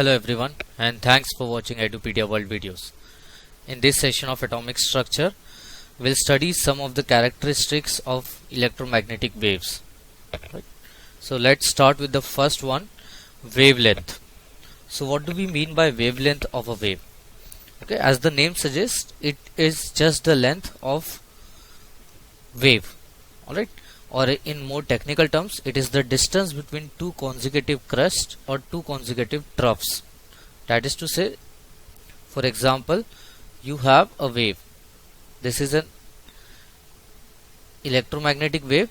Hello everyone, and thanks for watching Edupedia World videos. In this session of atomic structure, we'll study some of the characteristics of electromagnetic waves. Right. So let's start with the first one, wavelength. So what do we mean by wavelength of a wave? Okay, as the name suggests, it is just the length of wave. Alright. Or in more technical terms, it is the distance between two consecutive crests or two consecutive troughs. That is to say, for example, you have a wave. This is an electromagnetic wave.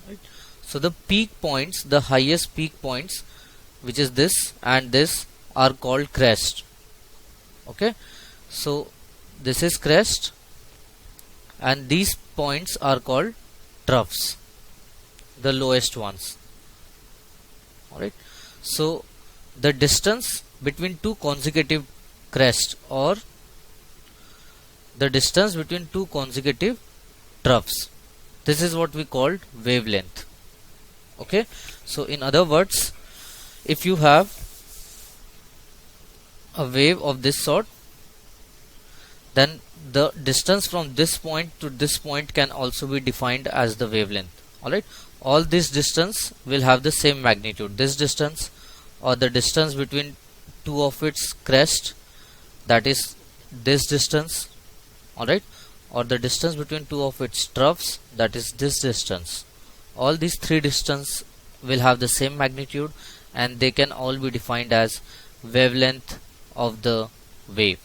Right? So the peak points, the highest peak points, which is this and this, are called crest. Okay, so this is crest, and these points are called troughs, the lowest ones. Alright, so the distance between two consecutive crests or the distance between two consecutive troughs, this is what we called wavelength. Okay, so in other words, if you have a wave of this sort, then the distance from this point to this point can also be defined as the wavelength. Alright, all this distance will have the same magnitude. This distance, or the distance between two of its crest, that is this distance. Alright, or the distance between two of its troughs, that is this distance. All these three distances will have the same magnitude, and they can all be defined as wavelength of the wave.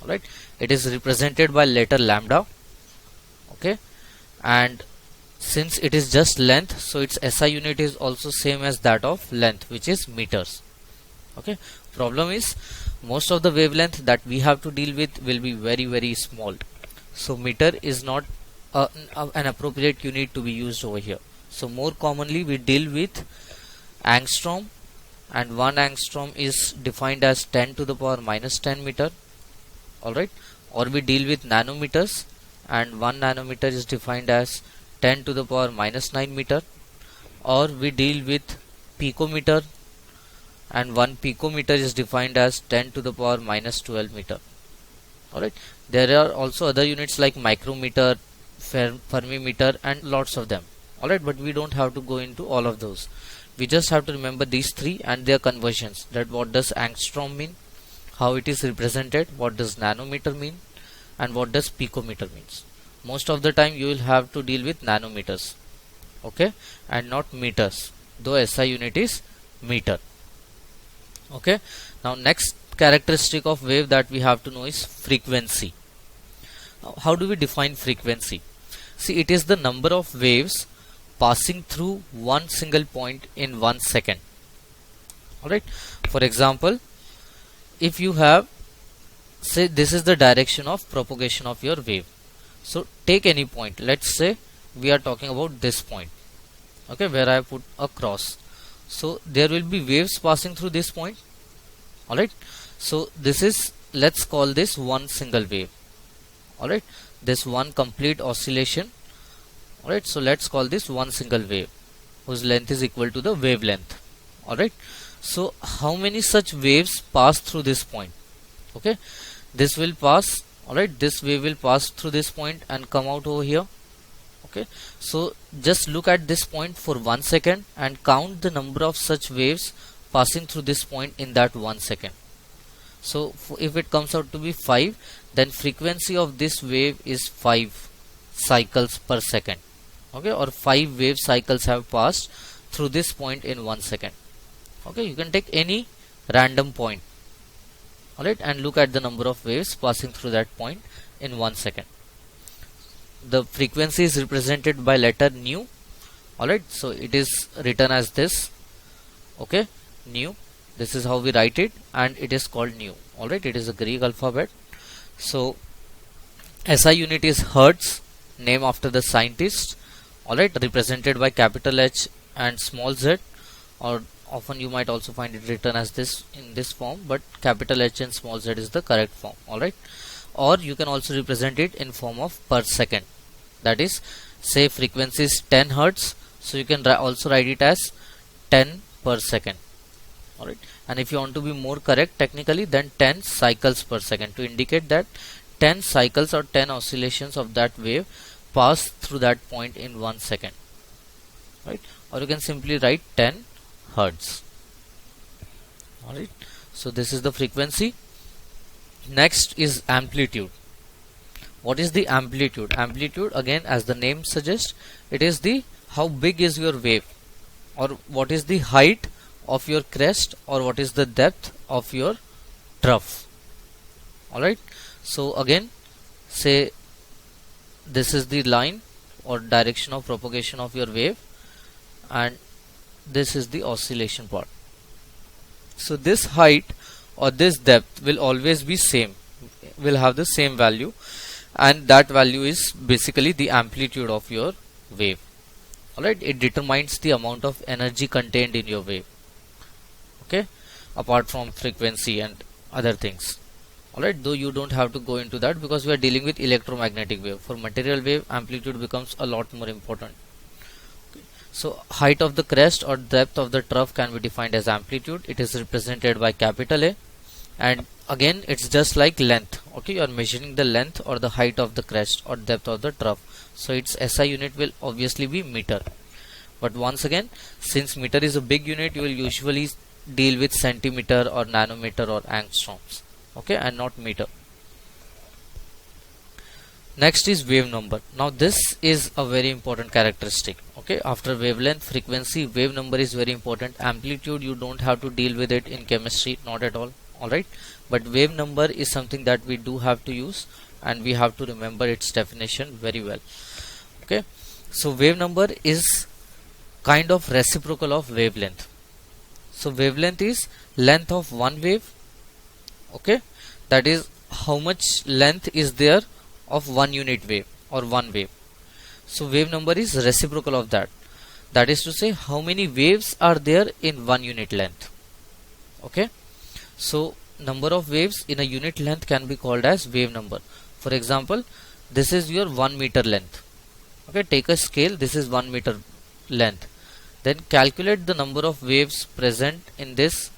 Alright, it is represented by letter lambda. Okay, and since it is just length, so its SI unit is also same as that of length, which is meters. Okay, problem is most of the wavelength that we have to deal with will be very small, so meter is not an appropriate unit to be used over here. So more commonly we deal with angstrom, and 1 angstrom is defined as 10 to the power minus 10 meter. Alright, or we deal with nanometers, and 1 nanometer is defined as 10 to the power minus 9 meter, or we deal with picometer, and 1 picometer is defined as 10 to the power minus 12 meter. Alright, there are also other units like micrometer, fermimeter, and lots of them. Alright, but we don't have to go into all of those. We just have to remember these three and their conversions, that what does angstrom mean, how it is represented, what does nanometer mean, and what does picometer means. Most of the time you will have to deal with nanometers, okay, and not meters, though SI unit is meter. Okay, now next characteristic of wave that we have to know is frequency. Now, how do we define frequency? See, it is the number of waves passing through one single point in 1 second. Alright, for example, if you have, say, this is the direction of propagation of your wave. So take any point. Let's say we are talking about this point, okay, where I put a cross. So there will be waves passing through this point. Alright, so this is, let's call this one single wave. Alright, this one complete oscillation. Alright, so let's call this one single wave whose length is equal to the wavelength. Alright, so how many such waves pass through this point? Okay, this will pass. Alright, this wave will pass through this point and come out over here. Okay, so just look at this point for 1 second and count the number of such waves passing through this point in that 1 second. So if it comes out to be 5, then frequency of this wave is 5 cycles per second. Okay, or 5 wave cycles have passed through this point in 1 second. Okay, you can take any random point, alright, and look at the number of waves passing through that point in 1 second. The frequency is represented by letter nu. Alright, so it is written as this. Okay, nu, this is how we write it, and it is called nu. Alright, it is a Greek alphabet. So SI unit is Hertz, name after the scientist. Alright, represented by capital H and small z, or often you might also find it written as this in this form, but capital H and small z is the correct form. Alright, or you can also represent it in form of per second, that is, say frequency is 10 Hertz, so you can also write it as 10 per second. Alright, and if you want to be more correct technically, then 10 cycles per second, to indicate that 10 cycles or 10 oscillations of that wave pass through that point in 1 second, right? Or you can simply write 10 Hertz. Alright, so this is the frequency. Next is amplitude. What is the amplitude? Amplitude, again, as the name suggests, it is the how big is your wave, or what is the height of your crest, or what is the depth of your trough. Alright, so again, say this is the line or direction of propagation of your wave, and this is the oscillation part. So this height or this depth will always be same, will have the same value, and that value is basically the amplitude of your wave. Alright, it determines the amount of energy contained in your wave, okay, apart from frequency and other things. Alright, though you don't have to go into that because we are dealing with electromagnetic wave. For material wave, amplitude becomes a lot more important. Okay. So height of the crest or depth of the trough can be defined as amplitude. It is represented by capital A, and again it's just like length. Okay, you are measuring the length or the height of the crest or depth of the trough, so its SI unit will obviously be meter. But once again, since meter is a big unit, you will usually deal with centimeter or nanometer or angstroms, okay, and not meter. Next is wave number. Now this is a very important characteristic. Okay, after wavelength, frequency, wave number is very important. Amplitude, you don't have to deal with it in chemistry, not at all. Alright, but wave number is something that we do have to use, and we have to remember its definition very well. Okay, so wave number is kind of reciprocal of wavelength. So wavelength is length of one wave, okay, that is how much length is there of one unit wave or one wave. So wave number is reciprocal of that, that is to say how many waves are there in one unit length. Okay, so number of waves in a unit length can be called as wave number. For example, this is your 1 meter length. Okay, take a scale, this is 1 meter length, then calculate the number of waves present in this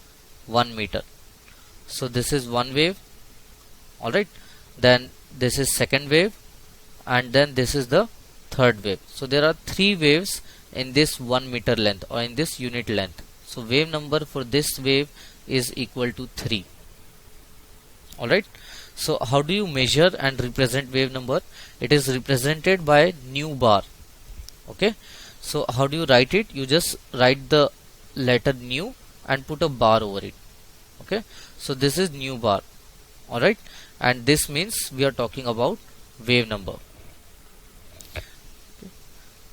1 meter. So this is one wave, alright, then this is second wave, and then this is the third wave. So there are 3 waves in this 1 meter length or in this unit length. So wave number for this wave is equal to 3. Alright, so how do you measure and represent wave number? It is represented by nu bar. Okay, so how do you write it? You just write the letter nu and put a bar over it. Okay, so this is nu bar. Alright, and this means we are talking about wave number. Okay.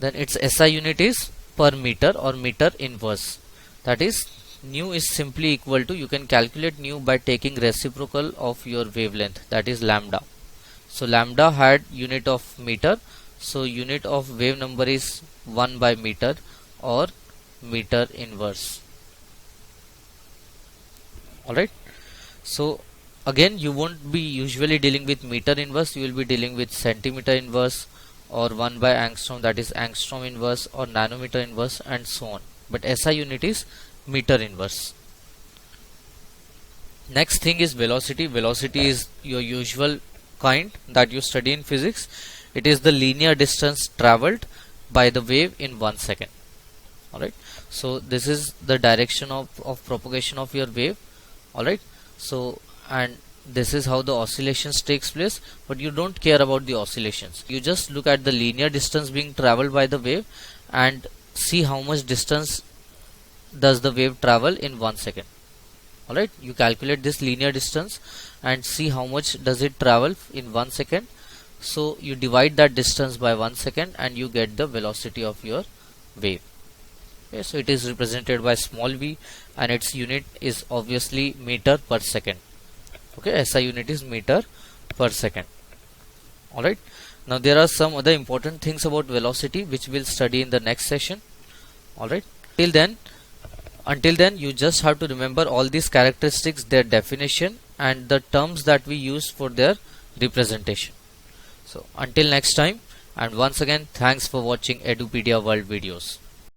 Then its SI unit is per meter or meter inverse, that is nu is simply equal to, you can calculate nu by taking reciprocal of your wavelength, that is lambda. So lambda had unit of meter, so unit of wave number is 1 by meter or meter inverse. Alright, so again you won't be usually dealing with meter inverse, you will be dealing with centimeter inverse or 1 by angstrom, that is angstrom inverse, or nanometer inverse, and so on. But SI unit is meter inverse. Next thing is velocity. Velocity is your usual kind that you study in physics. It is the linear distance traveled by the wave in 1 second. Alright, so this is the direction of propagation of your wave. Alright, so and this is how the oscillations takes place, but you don't care about the oscillations, you just look at the linear distance being traveled by the wave and see how much distance does the wave travel in 1 second. Alright, you calculate this linear distance and see how much does it travel in 1 second. So you divide that distance by 1 second and you get the velocity of your wave. Okay, so it is represented by small v and its unit is obviously meter per second. Okay, SI unit is meter per second. Alright, now there are some other important things about velocity which we'll study in the next session. Alright, until then you just have to remember all these characteristics, their definition, and the terms that we use for their representation. So until next time, and once again thanks for watching Edupedia World videos.